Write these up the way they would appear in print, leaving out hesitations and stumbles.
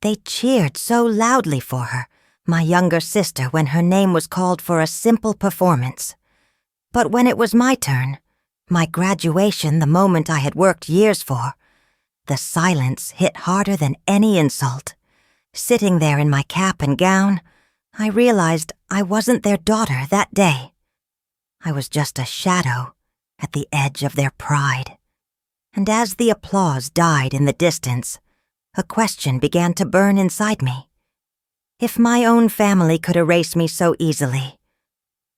They cheered so loudly for her, my younger sister, when her name was called for a simple performance. But when it was my turn, my graduation, the moment I had worked years for, the silence hit harder than any insult. Sitting there in my cap and gown, I realized I wasn't their daughter that day. I was just a shadow at the edge of their pride. And as the applause died in the distance, a question began to burn inside me. If my own family could erase me so easily,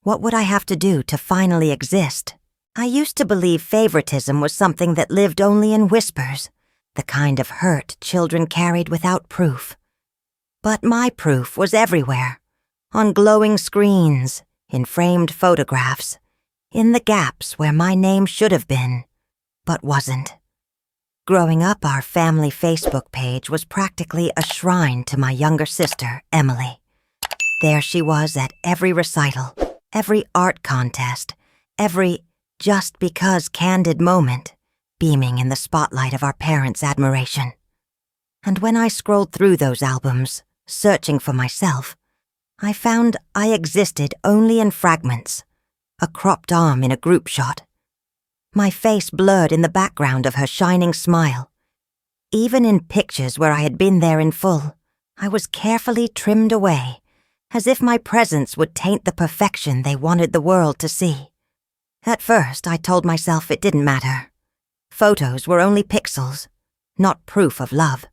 what would I have to do to finally exist? I used to believe favoritism was something that lived only in whispers, the kind of hurt children carried without proof. But my proof was everywhere, on glowing screens, in framed photographs, in the gaps where my name should have been, but wasn't. Growing up, our family Facebook page was practically a shrine to my younger sister, Emily. There she was at every recital, every art contest, every just because candid moment, beaming in the spotlight of our parents' admiration. And when I scrolled through those albums, searching for myself, I found I existed only in fragments, a cropped arm in a group shot, my face blurred in the background of her shining smile. Even in pictures where I had been there in full, I was carefully trimmed away, as if my presence would taint the perfection they wanted the world to see. At first, I told myself it didn't matter. Photos were only pixels, not proof of love.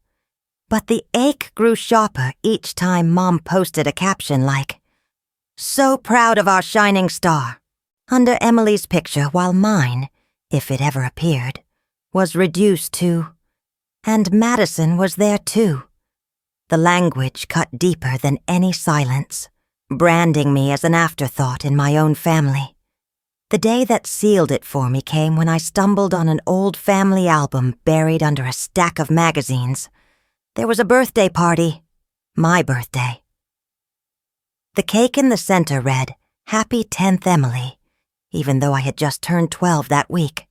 But the ache grew sharper each time Mom posted a caption like, "So proud of our shining star," under Emily's picture, while mine, if it ever appeared, was reduced to, "And Madison was there too." The language cut deeper than any silence, branding me as an afterthought in my own family. The day that sealed it for me came when I stumbled on an old family album buried under a stack of magazines. There was a birthday party, my birthday. The cake in the center read, "Happy 10th Emily," even though I had just turned 12 that week.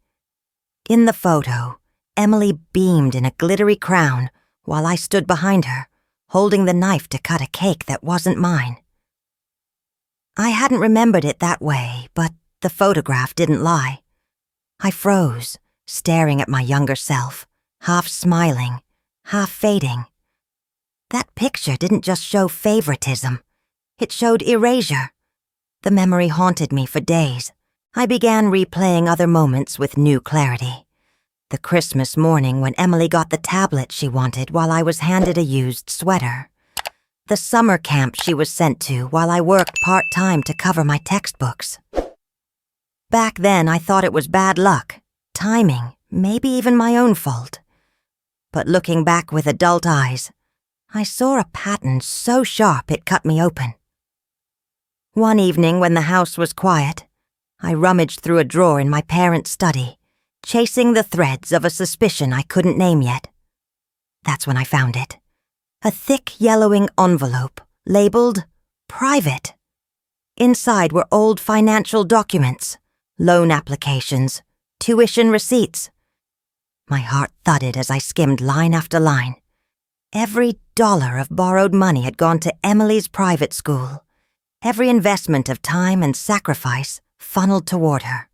In the photo, Emily beamed in a glittery crown while I stood behind her, holding the knife to cut a cake that wasn't mine. I hadn't remembered it that way, but the photograph didn't lie. I froze, staring at my younger self, half smiling, half fading. That picture didn't just show favoritism. It showed erasure. The memory haunted me for days. I began replaying other moments with new clarity. The Christmas morning when Emily got the tablet she wanted while I was handed a used sweater. The summer camp she was sent to while I worked part-time to cover my textbooks. Back then, I thought it was bad luck, timing, maybe even my own fault. But looking back with adult eyes, I saw a pattern so sharp it cut me open. One evening when the house was quiet, I rummaged through a drawer in my parents' study, chasing the threads of a suspicion I couldn't name yet. That's when I found it. A thick yellowing envelope, labeled "Private." Inside were old financial documents, loan applications, tuition receipts. My heart thudded as I skimmed line after line. Every dollar of borrowed money had gone to Emily's private school. Every investment of time and sacrifice funneled toward her.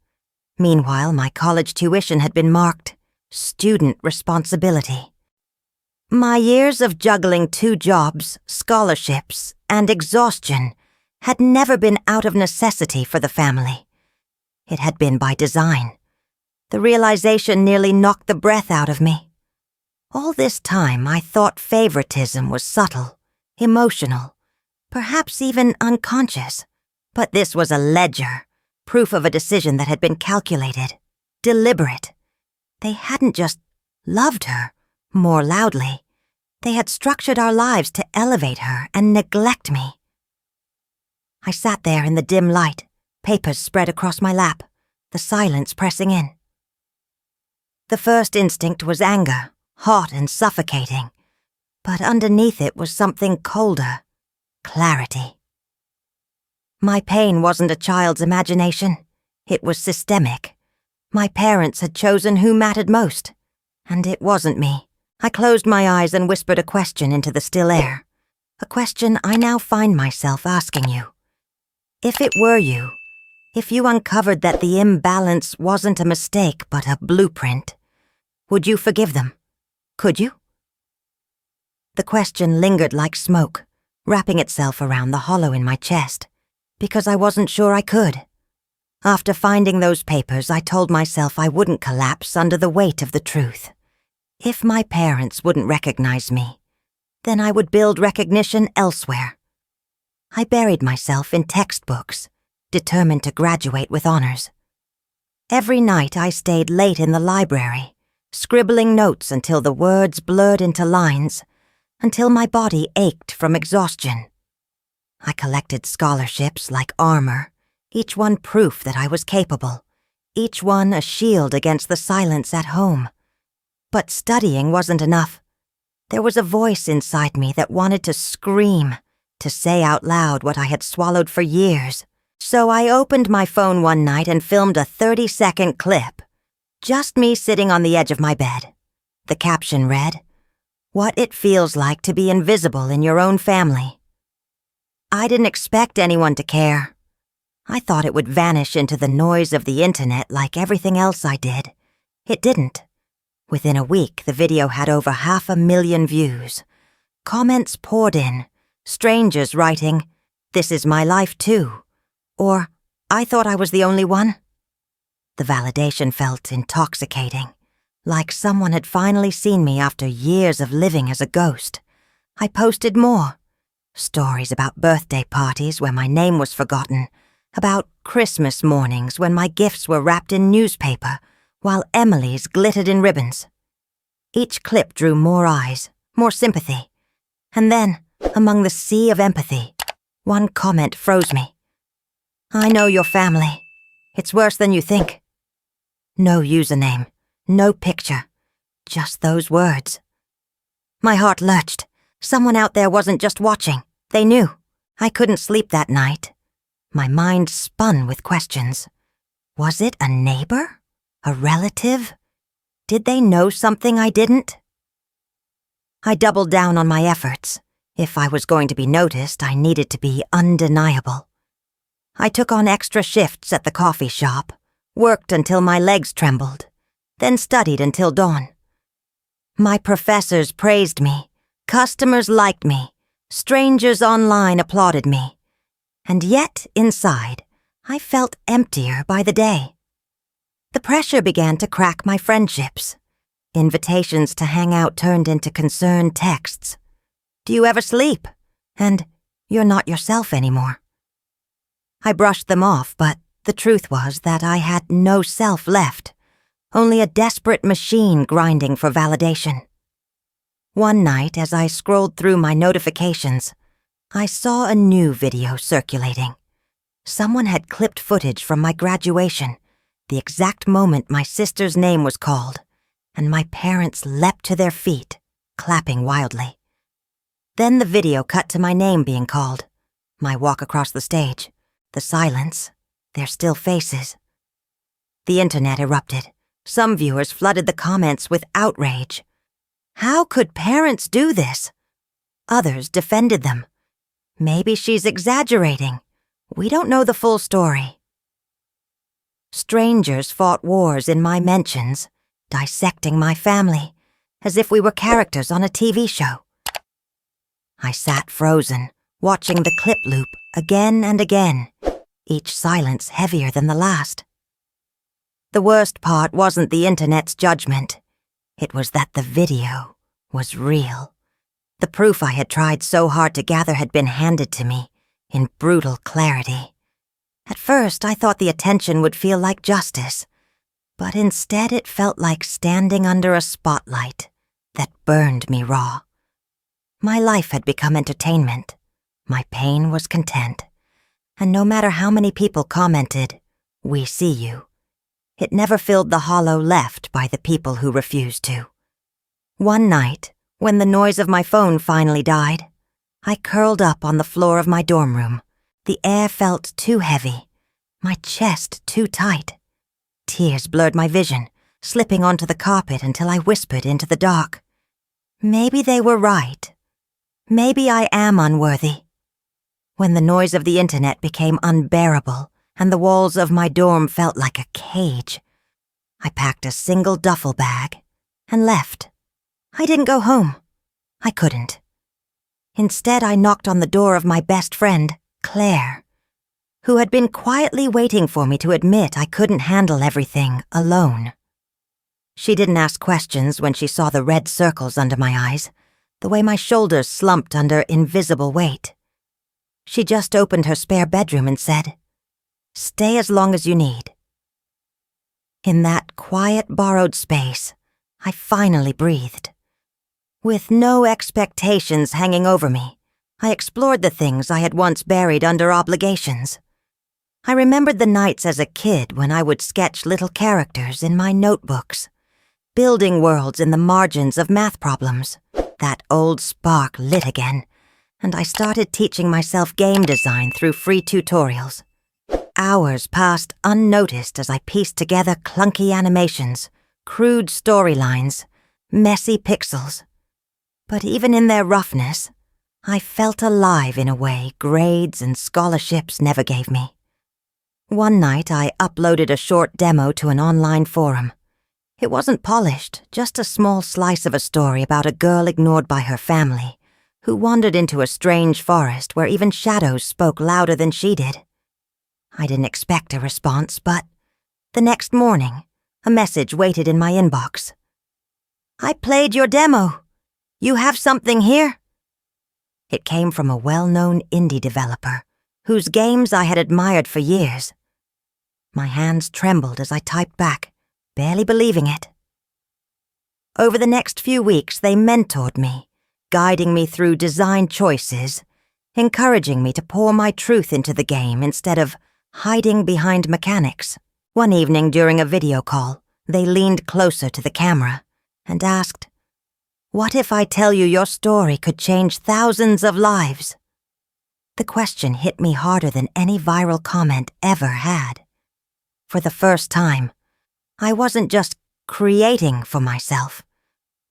Meanwhile, my college tuition had been marked student responsibility. My years of juggling 2 jobs, scholarships, and exhaustion had never been out of necessity for the family. It had been by design. The realization nearly knocked the breath out of me. All this time, I thought favoritism was subtle, emotional, perhaps even unconscious. But this was a ledger, proof of a decision that had been calculated, deliberate. They hadn't just loved her more loudly. They had structured our lives to elevate her and neglect me. I sat there in the dim light, papers spread across my lap, the silence pressing in. The first instinct was anger, hot and suffocating, but underneath it was something colder, clarity. My pain wasn't a child's imagination. It was systemic. My parents had chosen who mattered most, and it wasn't me. I closed my eyes and whispered a question into the still air. A question I now find myself asking you. If it were you, if you uncovered that the imbalance wasn't a mistake but a blueprint, would you forgive them? Could you? The question lingered like smoke, wrapping itself around the hollow in my chest, because I wasn't sure I could. After finding those papers, I told myself I wouldn't collapse under the weight of the truth. If my parents wouldn't recognize me, then I would build recognition elsewhere. I buried myself in textbooks, determined to graduate with honors. Every night I stayed late in the library, scribbling notes until the words blurred into lines, until my body ached from exhaustion. I collected scholarships like armor, each one proof that I was capable, each one a shield against the silence at home. But studying wasn't enough. There was a voice inside me that wanted to scream, to say out loud what I had swallowed for years. So I opened my phone one night and filmed a 30-second clip. Just me sitting on the edge of my bed. The caption read, "What it feels like to be invisible in your own family." I didn't expect anyone to care. I thought it would vanish into the noise of the internet like everything else I did. It didn't. Within a week, the video had over 500,000 views. Comments poured in, strangers writing, "This is my life too," or "I thought I was the only one." The validation felt intoxicating, like someone had finally seen me after years of living as a ghost. I posted more. Stories about birthday parties where my name was forgotten, about Christmas mornings when my gifts were wrapped in newspaper, while Emily's glittered in ribbons. Each clip drew more eyes, more sympathy. And then, among the sea of empathy, one comment froze me. "I know your family. It's worse than you think." No username, no picture, just those words. My heart lurched. Someone out there wasn't just watching, they knew. I couldn't sleep that night. My mind spun with questions. Was it a neighbor? A relative? Did they know something I didn't? I doubled down on my efforts. If I was going to be noticed, I needed to be undeniable. I took on extra shifts at the coffee shop, worked until my legs trembled, then studied until dawn. My professors praised me, customers liked me, strangers online applauded me. And yet, inside, I felt emptier by the day. The pressure began to crack my friendships. Invitations to hang out turned into concerned texts. "Do you ever sleep?" And "You're not yourself anymore." I brushed them off, but the truth was that I had no self left, only a desperate machine grinding for validation. One night, as I scrolled through my notifications, I saw a new video circulating. Someone had clipped footage from my graduation, the exact moment my sister's name was called, and my parents leapt to their feet, clapping wildly. Then the video cut to my name being called, my walk across the stage, the silence, their still faces. The internet erupted. Some viewers flooded the comments with outrage. How could parents do this? Others defended them. Maybe she's exaggerating. We don't know the full story. Strangers fought wars in my mentions, dissecting my family, as if we were characters on a TV show. I sat frozen, watching the clip loop again and again, each silence heavier than the last. The worst part wasn't the internet's judgment. It was that the video was real. The proof I had tried so hard to gather had been handed to me in brutal clarity. At first, I thought the attention would feel like justice, but instead it felt like standing under a spotlight that burned me raw. My life had become entertainment. My pain was content. And no matter how many people commented, "We see you," it never filled the hollow left by the people who refused to. One night, when the noise of my phone finally died, I curled up on the floor of my dorm room. The air felt too heavy, my chest too tight. Tears blurred my vision, slipping onto the carpet until I whispered into the dark. Maybe they were right. Maybe I am unworthy. When the noise of the internet became unbearable and the walls of my dorm felt like a cage, I packed a single duffel bag and left. I didn't go home. I couldn't. Instead, I knocked on the door of my best friend, Claire, who had been quietly waiting for me to admit I couldn't handle everything alone. She didn't ask questions when she saw the red circles under my eyes, the way my shoulders slumped under invisible weight. She just opened her spare bedroom and said, "Stay as long as you need." In that quiet, borrowed space, I finally breathed. With no expectations hanging over me, I explored the things I had once buried under obligations. I remembered the nights as a kid when I would sketch little characters in my notebooks, building worlds in the margins of math problems. That old spark lit again, and I started teaching myself game design through free tutorials. Hours passed unnoticed as I pieced together clunky animations, crude storylines, messy pixels. But even in their roughness, I felt alive in a way grades and scholarships never gave me. One night, I uploaded a short demo to an online forum. It wasn't polished, just a small slice of a story about a girl ignored by her family, who wandered into a strange forest where even shadows spoke louder than she did. I didn't expect a response, but the next morning, a message waited in my inbox. "I played your demo. You have something here?" It came from a well-known indie developer, whose games I had admired for years. My hands trembled as I typed back, barely believing it. Over the next few weeks, they mentored me, guiding me through design choices, encouraging me to pour my truth into the game instead of hiding behind mechanics. One evening during a video call, they leaned closer to the camera and asked, "What if I tell you your story could change thousands of lives?" The question hit me harder than any viral comment ever had. For the first time, I wasn't just creating for myself.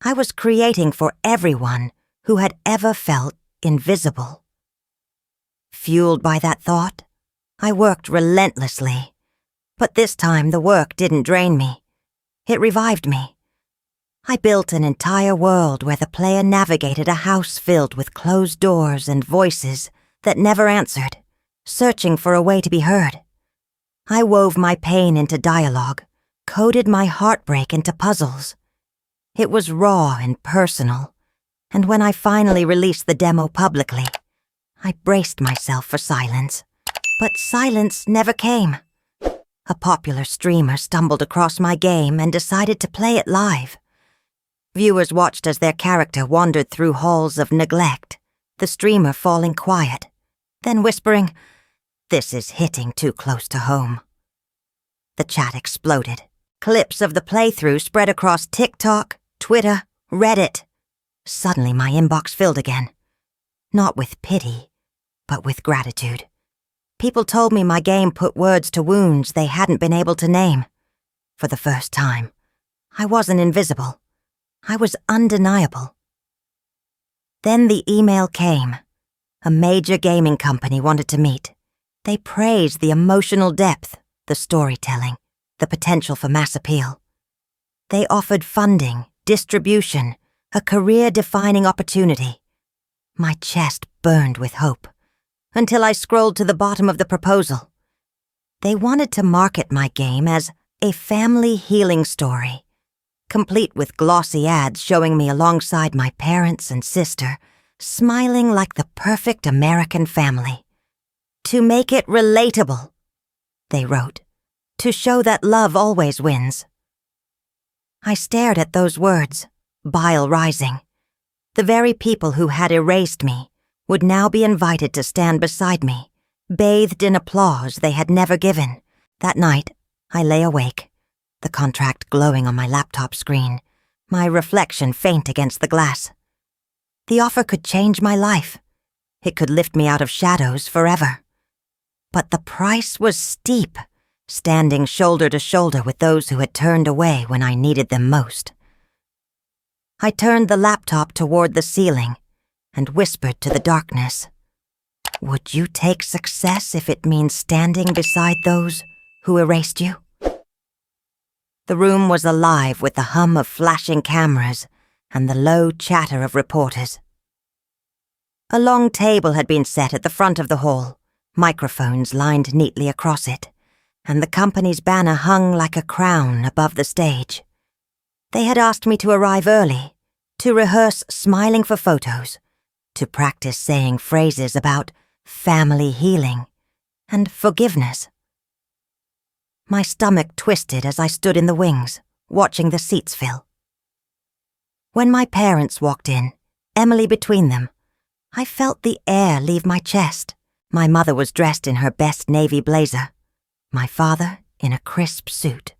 I was creating for everyone who had ever felt invisible. Fueled by that thought, I worked relentlessly. But this time the work didn't drain me. It revived me. I built an entire world where the player navigated a house filled with closed doors and voices that never answered, searching for a way to be heard. I wove my pain into dialogue, coded my heartbreak into puzzles. It was raw and personal, and when I finally released the demo publicly, I braced myself for silence. But silence never came. A popular streamer stumbled across my game and decided to play it live. Viewers watched as their character wandered through halls of neglect, the streamer falling quiet, then whispering, "This is hitting too close to home." The chat exploded. Clips of the playthrough spread across TikTok, Twitter, Reddit. Suddenly my inbox filled again. Not with pity, but with gratitude. People told me my game put words to wounds they hadn't been able to name. For the first time, I wasn't invisible. I was undeniable. Then the email came. A major gaming company wanted to meet. They praised the emotional depth, the storytelling, the potential for mass appeal. They offered funding, distribution, a career-defining opportunity. My chest burned with hope, until I scrolled to the bottom of the proposal. They wanted to market my game as a family healing story, complete with glossy ads showing me alongside my parents and sister, smiling like the perfect American family. To make it relatable, they wrote, to show that love always wins. I stared at those words, bile rising. The very people who had erased me would now be invited to stand beside me, bathed in applause they had never given. That night, I lay awake, the contract glowing on my laptop screen, my reflection faint against the glass. The offer could change my life. It could lift me out of shadows forever. But the price was steep, standing shoulder to shoulder with those who had turned away when I needed them most. I turned the laptop toward the ceiling and whispered to the darkness, "Would you take success if it means standing beside those who erased you?" The room was alive with the hum of flashing cameras and the low chatter of reporters. A long table had been set at the front of the hall, microphones lined neatly across it, and the company's banner hung like a crown above the stage. They had asked me to arrive early, to rehearse smiling for photos, to practice saying phrases about family healing and forgiveness. My stomach twisted as I stood in the wings, watching the seats fill. When my parents walked in, Emily between them, I felt the air leave my chest. My mother was dressed in her best navy blazer, my father in a crisp suit.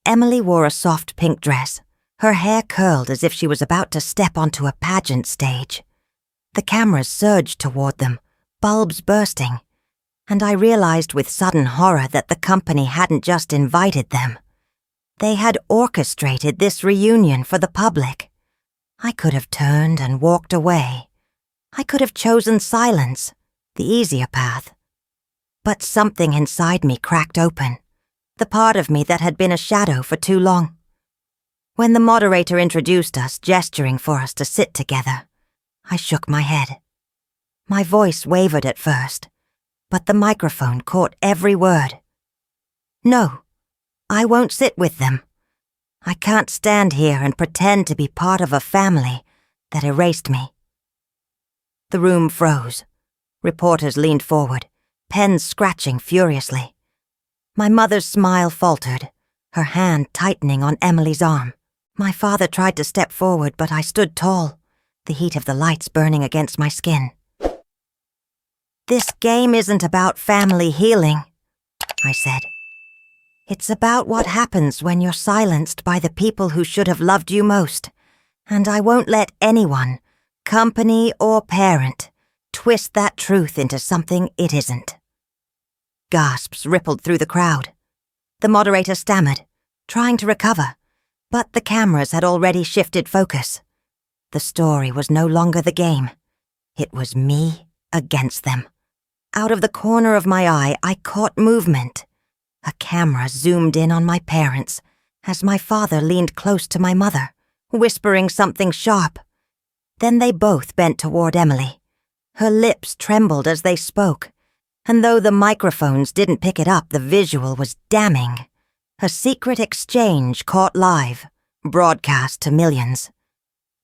Emily wore a soft pink dress, her hair curled as if she was about to step onto a pageant stage. The cameras surged toward them, bulbs bursting, and I realized with sudden horror that the company hadn't just invited them. They had orchestrated this reunion for the public. I could have turned and walked away. I could have chosen silence, the easier path. But something inside me cracked open, the part of me that had been a shadow for too long. When the moderator introduced us, gesturing for us to sit together, I shook my head. My voice wavered at first, but the microphone caught every word. "No, I won't sit with them. I can't stand here and pretend to be part of a family that erased me." The room froze. Reporters leaned forward, pens scratching furiously. My mother's smile faltered, her hand tightening on Emily's arm. My father tried to step forward, but I stood tall, the heat of the lights burning against my skin. "This game isn't about family healing," I said. "It's about what happens when you're silenced by the people who should have loved you most, and I won't let anyone, company or parent, twist that truth into something it isn't." Gasps rippled through the crowd. The moderator stammered, trying to recover, but the cameras had already shifted focus. The story was no longer the game. It was me against them. Out of the corner of my eye, I caught movement. A camera zoomed in on my parents as my father leaned close to my mother, whispering something sharp. Then they both bent toward Emily. Her lips trembled as they spoke, and though the microphones didn't pick it up, the visual was damning. A secret exchange caught live, broadcast to millions.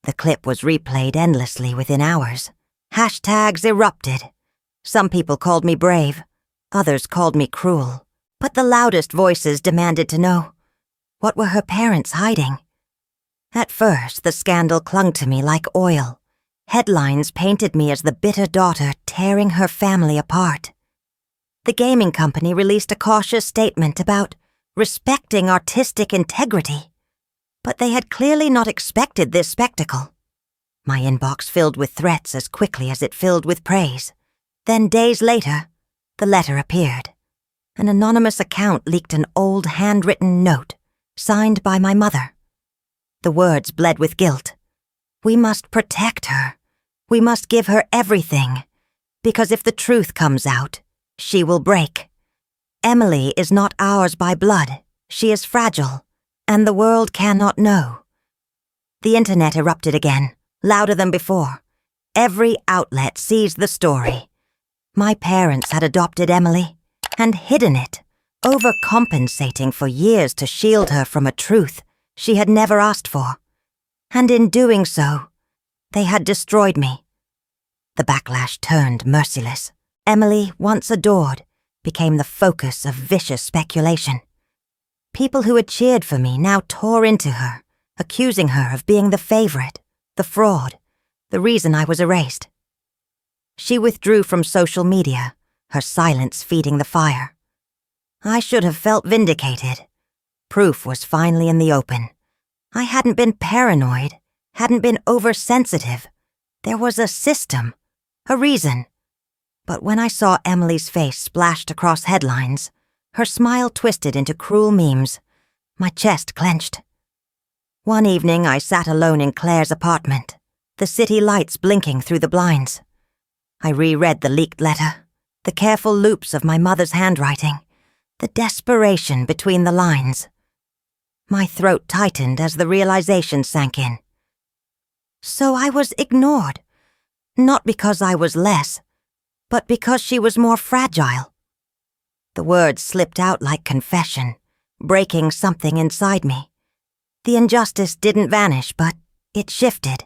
The clip was replayed endlessly within hours. Hashtags erupted. Some people called me brave, others called me cruel. But the loudest voices demanded to know, what were her parents hiding? At first, the scandal clung to me like oil. Headlines painted me as the bitter daughter tearing her family apart. The gaming company released a cautious statement about respecting artistic integrity. But they had clearly not expected this spectacle. My inbox filled with threats as quickly as it filled with praise. Then days later, the letter appeared. An anonymous account leaked an old handwritten note, signed by my mother. The words bled with guilt. "We must protect her. We must give her everything. Because if the truth comes out, she will break. Emily is not ours by blood. She is fragile, and the world cannot know." The internet erupted again, louder than before. Every outlet seized the story. My parents had adopted Emily and hidden it, overcompensating for years to shield her from a truth she had never asked for. And in doing so, they had destroyed me. The backlash turned merciless. Emily, once adored, became the focus of vicious speculation. People who had cheered for me now tore into her, accusing her of being the favorite, the fraud, the reason I was erased. She withdrew from social media, her silence feeding the fire. I should have felt vindicated. Proof was finally in the open. I hadn't been paranoid, hadn't been oversensitive. There was a system, a reason. But when I saw Emily's face splashed across headlines, her smile twisted into cruel memes, my chest clenched. One evening I sat alone in Claire's apartment, the city lights blinking through the blinds. I reread the leaked letter, the careful loops of my mother's handwriting, the desperation between the lines. My throat tightened as the realization sank in. So I was ignored, not because I was less, but because she was more fragile. The words slipped out like confession, breaking something inside me. The injustice didn't vanish, but it shifted,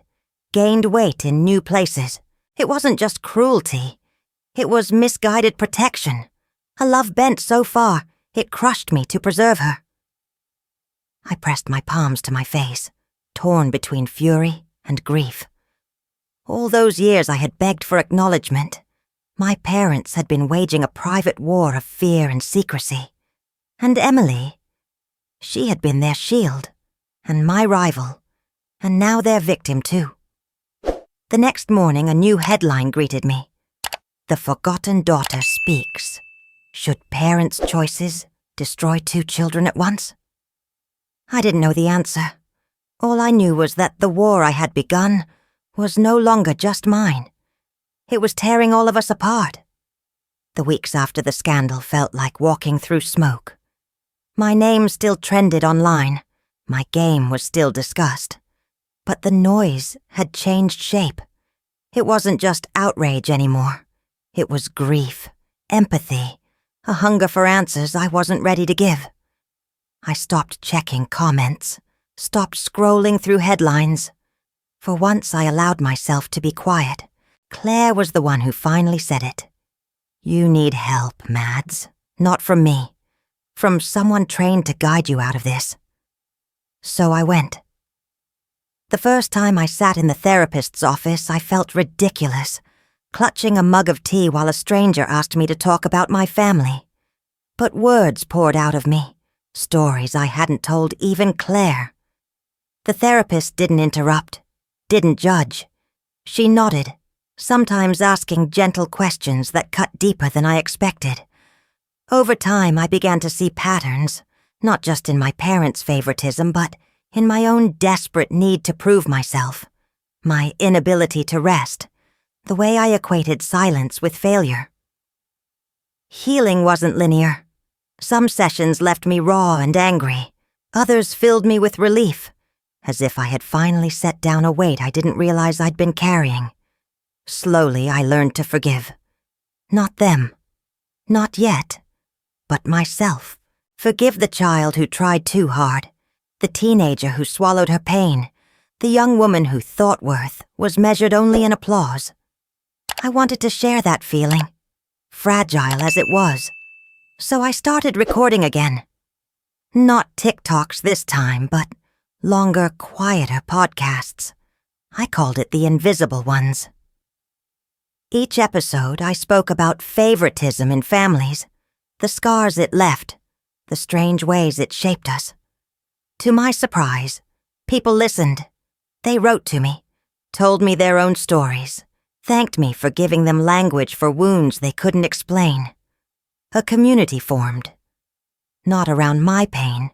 gained weight in new places. It wasn't just cruelty. It was misguided protection. A love bent so far, it crushed me to preserve her. I pressed my palms to my face, torn between fury and grief. All those years I had begged for acknowledgement. My parents had been waging a private war of fear and secrecy. And Emily, she had been their shield, and my rival, and now their victim too. The next morning a new headline greeted me. The Forgotten Daughter Speaks. Should parents' choices destroy 2 children at once? I didn't know the answer. All I knew was that the war I had begun was no longer just mine. It was tearing all of us apart. The weeks after the scandal felt like walking through smoke. My name still trended online. My game was still discussed. But the noise had changed shape. It wasn't just outrage anymore. It was grief, empathy, a hunger for answers I wasn't ready to give. I stopped checking comments, stopped scrolling through headlines. For once I allowed myself to be quiet. Claire was the one who finally said it. You need help, Mads. Not from me. From someone trained to guide you out of this. So I went. The first time I sat in the therapist's office, I felt ridiculous, clutching a mug of tea while a stranger asked me to talk about my family. But words poured out of me, stories I hadn't told even Claire. The therapist didn't interrupt, didn't judge. She nodded, sometimes asking gentle questions that cut deeper than I expected. Over time, I began to see patterns, not just in my parents' favoritism, but in my own desperate need to prove myself, my inability to rest, the way I equated silence with failure. Healing wasn't linear. Some sessions left me raw and angry. Others filled me with relief, as if I had finally set down a weight I didn't realize I'd been carrying. Slowly, I learned to forgive. Not them. Not yet. But myself. Forgive the child who tried too hard, the teenager who swallowed her pain, the young woman who thought worth was measured only in applause. I wanted to share that feeling, fragile as it was. So I started recording again. Not TikToks this time, but longer, quieter podcasts. I called it the Invisible Ones. Each episode, I spoke about favoritism in families, the scars it left, the strange ways it shaped us. To my surprise, people listened. They wrote to me, told me their own stories, thanked me for giving them language for wounds they couldn't explain. A community formed, not around my pain,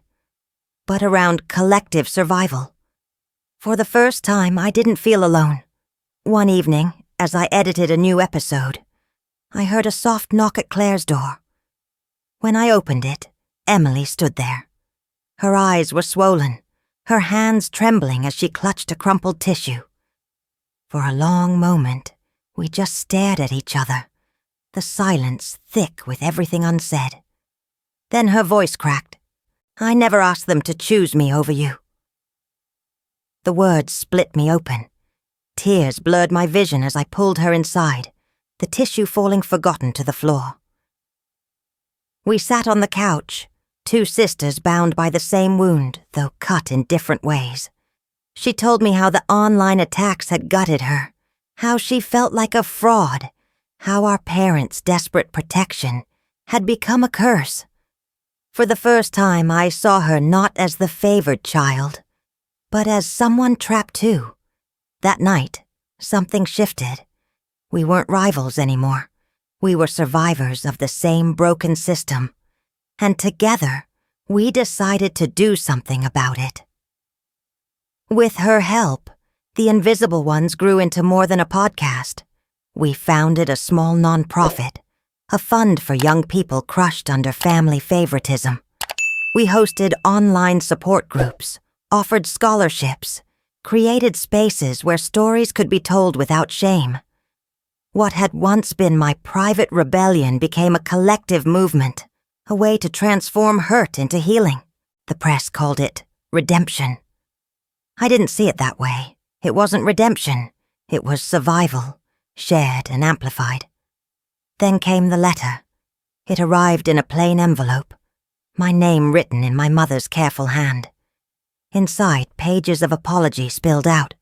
but around collective survival. For the first time, I didn't feel alone. One evening, as I edited a new episode, I heard a soft knock at Claire's door. When I opened it, Emily stood there. Her eyes were swollen, her hands trembling as she clutched a crumpled tissue. For a long moment, we just stared at each other, the silence thick with everything unsaid. Then her voice cracked. I never asked them to choose me over you. The words split me open. Tears blurred my vision as I pulled her inside, the tissue falling forgotten to the floor. We sat on the couch, 2 sisters bound by the same wound, though cut in different ways. She told me how the online attacks had gutted her, how she felt like a fraud, how our parents' desperate protection had become a curse. For the first time, I saw her not as the favored child, but as someone trapped too. That night, something shifted. We weren't rivals anymore. We were survivors of the same broken system. And together, we decided to do something about it. With her help, the Invisible Ones grew into more than a podcast. We founded a small nonprofit, a fund for young people crushed under family favoritism. We hosted online support groups, offered scholarships, created spaces where stories could be told without shame. What had once been my private rebellion became a collective movement, a way to transform hurt into healing. The press called it redemption. I didn't see it that way. It wasn't redemption. It was survival, shared and amplified. Then came the letter. It arrived in a plain envelope, my name written in my mother's careful hand. Inside, pages of apology spilled out,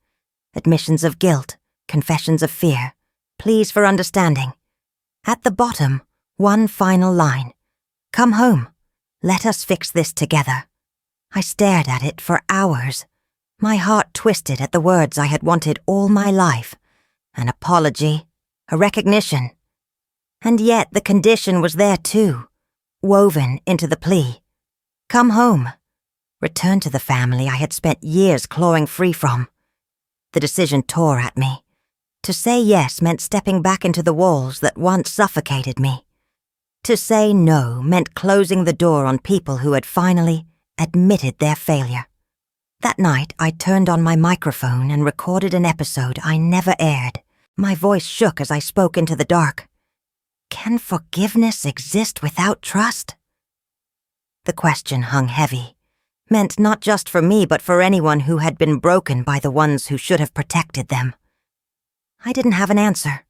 admissions of guilt, confessions of fear, pleas for understanding. At the bottom, one final line. Come home. Let us fix this together. I stared at it for hours, my heart twisted at the words I had wanted all my life. An apology, a recognition. And yet the condition was there too, woven into the plea. Come home. Return to the family I had spent years clawing free from. The decision tore at me. To say yes meant stepping back into the walls that once suffocated me. To say no meant closing the door on people who had finally admitted their failure. That night, I turned on my microphone and recorded an episode I never aired. My voice shook as I spoke into the dark. Can forgiveness exist without trust? The question hung heavy, meant not just for me but for anyone who had been broken by the ones who should have protected them. I didn't have an answer.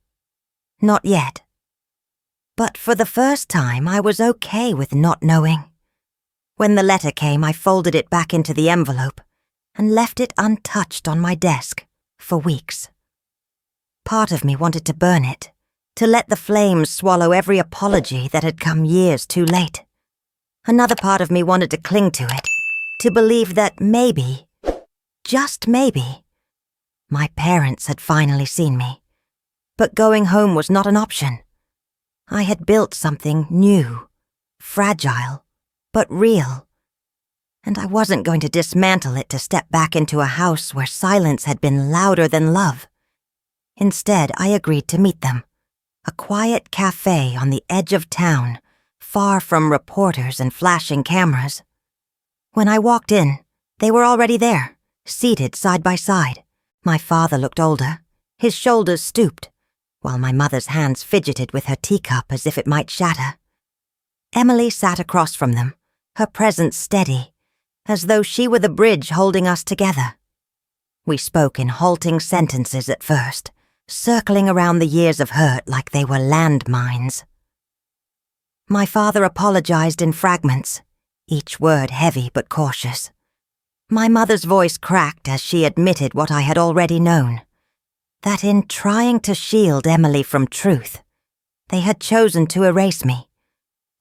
Not yet. But for the first time, I was okay with not knowing. When the letter came, I folded it back into the envelope and left it untouched on my desk for weeks. Part of me wanted to burn it, to let the flames swallow every apology that had come years too late. Another part of me wanted to cling to it, to believe that maybe, just maybe, my parents had finally seen me. But going home was not an option. I had built something new, fragile, but real. And I wasn't going to dismantle it to step back into a house where silence had been louder than love. Instead, I agreed to meet them. A quiet cafe on the edge of town, far from reporters and flashing cameras. When I walked in, they were already there, seated side by side. My father looked older, his shoulders stooped, while my mother's hands fidgeted with her teacup as if it might shatter. Emily sat across from them, her presence steady, as though she were the bridge holding us together. We spoke in halting sentences at first, circling around the years of hurt like they were landmines. My father apologized in fragments, each word heavy but cautious. My mother's voice cracked as she admitted what I had already known, that in trying to shield Emily from truth, they had chosen to erase me.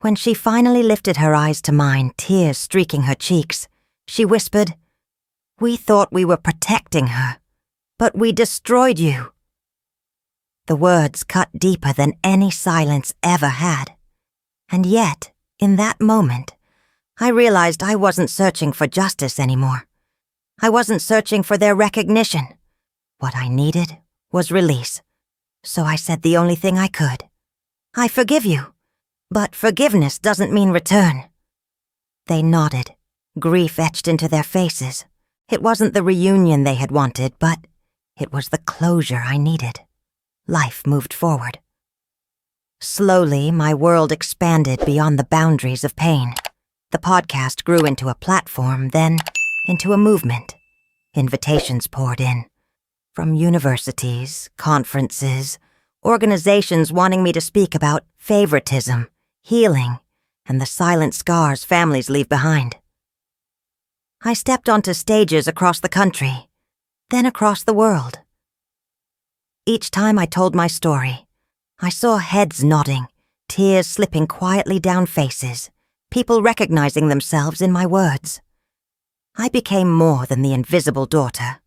When she finally lifted her eyes to mine, tears streaking her cheeks, she whispered, "We thought we were protecting her, but we destroyed you." The words cut deeper than any silence ever had. And yet, in that moment, I realized I wasn't searching for justice anymore. I wasn't searching for their recognition. What I needed was release. So I said the only thing I could. "I forgive you, but forgiveness doesn't mean return." They nodded, grief etched into their faces. It wasn't the reunion they had wanted, but it was the closure I needed. Life moved forward. Slowly, my world expanded beyond the boundaries of pain. The podcast grew into a platform, then into a movement. Invitations poured in. From universities, conferences, organizations wanting me to speak about favoritism, healing, and the silent scars families leave behind. I stepped onto stages across the country, then across the world. Each time I told my story, I saw heads nodding, tears slipping quietly down faces, people recognizing themselves in my words. I became more than the invisible daughter.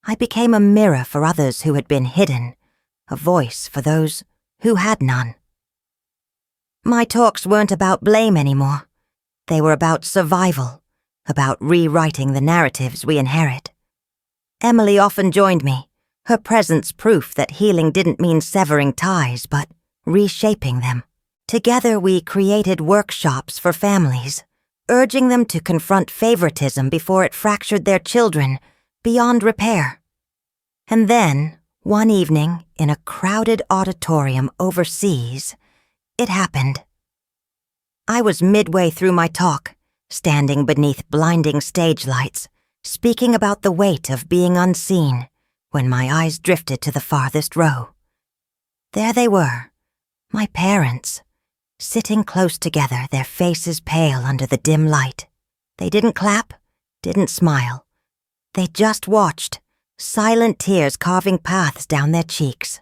I became a mirror for others who had been hidden, a voice for those who had none. My talks weren't about blame anymore. They were about survival, about rewriting the narratives we inherit. Emily often joined me, her presence proof that healing didn't mean severing ties, but reshaping them. Together we created workshops for families, urging them to confront favoritism before it fractured their children beyond repair. And then, one evening, in a crowded auditorium overseas, it happened. I was midway through my talk, standing beneath blinding stage lights, speaking about the weight of being unseen, when my eyes drifted to the farthest row. There they were, my parents, sitting close together, their faces pale under the dim light. They didn't clap, didn't smile. They just watched, silent tears carving paths down their cheeks.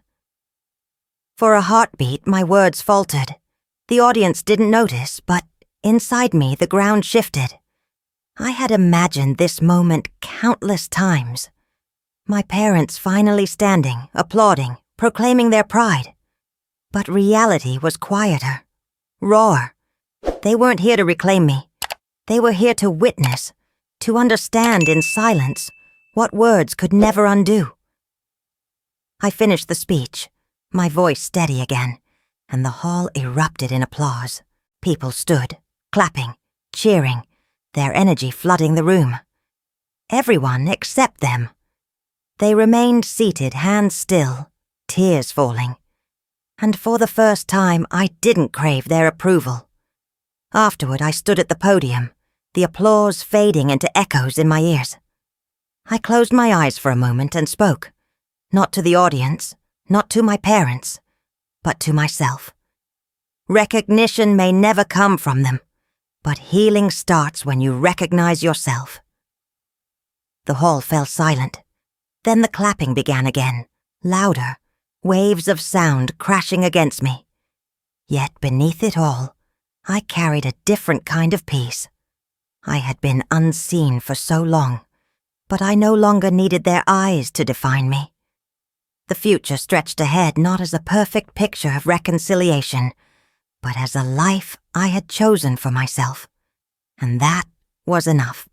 For a heartbeat, my words faltered. The audience didn't notice, but inside me the ground shifted. I had imagined this moment countless times. My parents finally standing, applauding, proclaiming their pride. But reality was quieter, rawer. They weren't here to reclaim me. They were here to witness, to understand in silence what words could never undo. I finished the speech, my voice steady again, and the hall erupted in applause. People stood, clapping, cheering, their energy flooding the room. Everyone except them. They remained seated, hands still, tears falling. And for the first time, I didn't crave their approval. Afterward, I stood at the podium, the applause fading into echoes in my ears. I closed my eyes for a moment and spoke, not to the audience, not to my parents, but to myself. Recognition may never come from them, but healing starts when you recognize yourself. The hall fell silent. Then the clapping began again, louder, waves of sound crashing against me. Yet beneath it all, I carried a different kind of peace. I had been unseen for so long, but I no longer needed their eyes to define me. The future stretched ahead not as a perfect picture of reconciliation, but as a life I had chosen for myself. And that was enough.